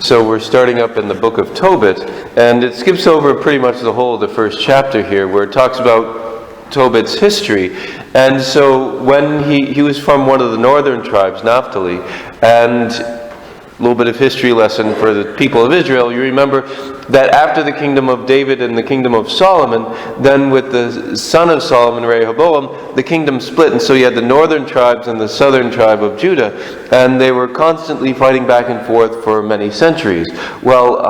So we're starting up in the book of Tobit, and it skips over pretty much the whole of the first chapter here, where it talks about Tobit's history. And so when he was from one of the northern tribes, Naphtali, and a little bit of history lesson for the people of Israel. You remember that after the kingdom of David and the kingdom of Solomon, then with the son of Solomon, Rehoboam, the kingdom split. And so you had the northern tribes and the southern tribe of Judah. And they were constantly fighting back and forth for many centuries. Well,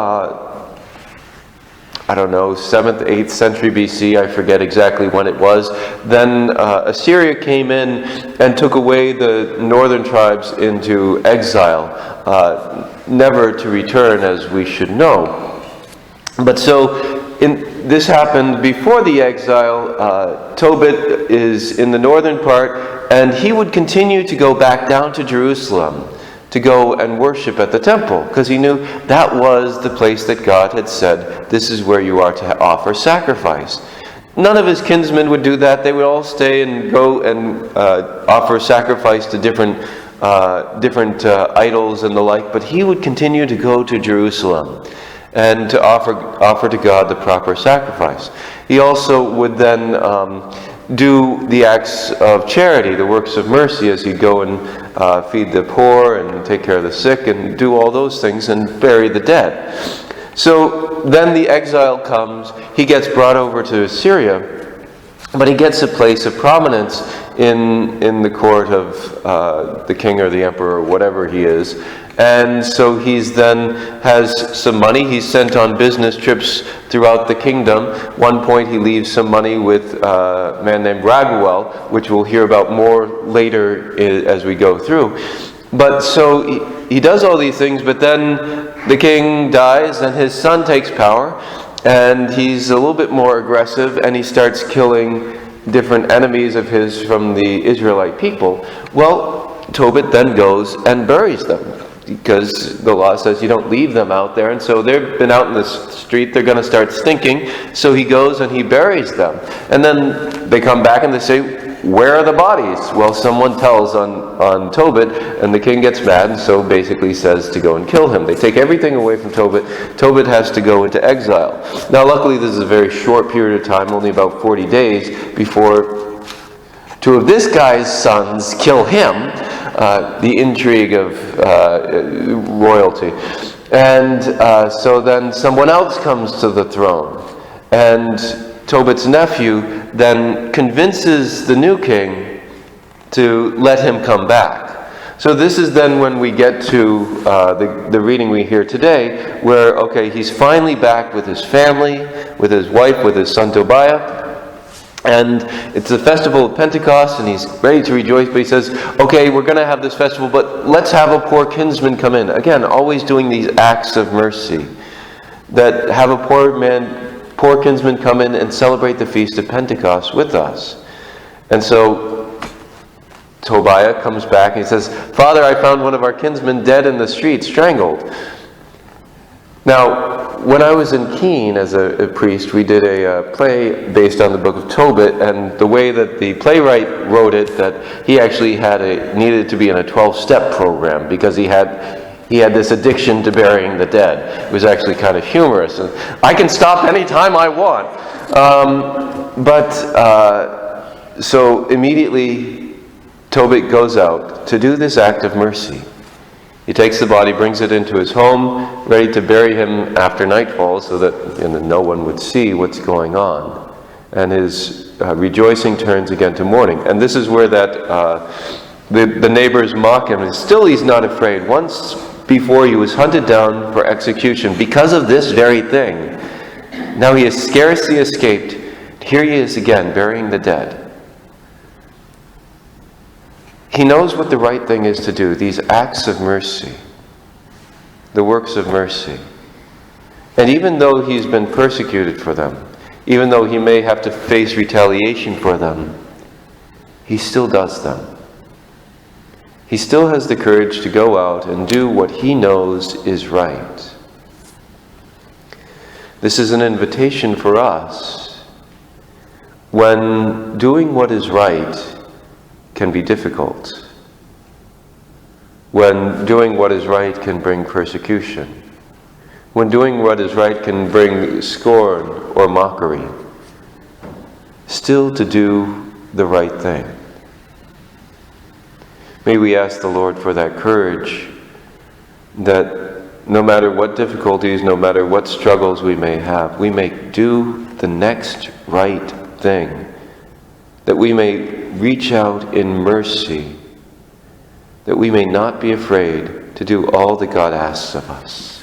I don't know, 7th, 8th century BC, I forget exactly when it was. Then Assyria came in and took away the northern tribes into exile, never to return, as we should know. But so this happened before the exile. Tobit is in the northern part, and he would continue to go back down to Jerusalem to go and worship at the temple, because he knew that was the place that God had said, this is where you are to offer sacrifice. None of his kinsmen would do that. They would all stay and go and offer sacrifice to different idols and the like, but he would continue to go to Jerusalem and to offer to God the proper sacrifice. He also would then do the acts of charity, the works of mercy, as he'd go and feed the poor and take care of the sick and do all those things and bury the dead. So then the exile comes. He gets brought over to Assyria, but he gets a place of prominence in the court of the king or the emperor or whatever he is. And so he's then has some money. He's sent on business trips throughout the kingdom. One point he leaves some money with a man named Raguel, which we'll hear about more later as we go through. But so he does all these things, but then the king dies and his son takes power, and he's a little bit more aggressive, and he starts killing different enemies of his from the Israelite people. Well, Tobit then goes and buries them, because the law says you don't leave them out there. And so they've been out in the street, they're going to start stinking. So he goes and he buries them. And then they come back and they say, where are the bodies? Well, someone tells on Tobit, and the king gets mad, and so basically says to go and kill him. They take everything away from Tobit. Tobit has to go into exile. Now, luckily, this is a very short period of time, only about 40 days, before two of this guy's sons kill him. The intrigue of royalty. And so then someone else comes to the throne. And Tobit's nephew then convinces the new king to let him come back. So this is then when we get to the reading we hear today, where, okay, he's finally back with his family, with his wife, with his son Tobiah. And it's the festival of Pentecost, and he's ready to rejoice, but he says, okay, we're going to have this festival, but let's have a poor kinsman come in. Again, always doing these acts of mercy. That have a poor kinsman come in and celebrate the feast of Pentecost with us. And so Tobiah comes back and he says, Father, I found one of our kinsmen dead in the street, strangled. Now, when I was in Keene as a priest, we did a play based on the book of Tobit, and the way that the playwright wrote it, that he actually needed to be in a 12-step program because he had this addiction to burying the dead. It was actually kind of humorous. And I can stop any time I want. So immediately Tobit goes out to do this act of mercy. He takes the body, brings it into his home, ready to bury him after nightfall so that no one would see what's going on. And his rejoicing turns again to mourning. And this is where the neighbors mock him. And still he's not afraid. Once before he was hunted down for execution because of this very thing. Now he has scarcely escaped. Here he is again, burying the dead. He knows what the right thing is to do, these acts of mercy, the works of mercy. And even though he's been persecuted for them, even though he may have to face retaliation for them, he still does them. He still has the courage to go out and do what he knows is right. This is an invitation for us. When doing what is right can be difficult, when doing what is right can bring persecution, when doing what is right can bring scorn or mockery, still to do the right thing. May we ask the Lord for that courage, that no matter what difficulties, no matter what struggles we may have, we may do the next right thing, that we may reach out in mercy, that we may not be afraid to do all that God asks of us.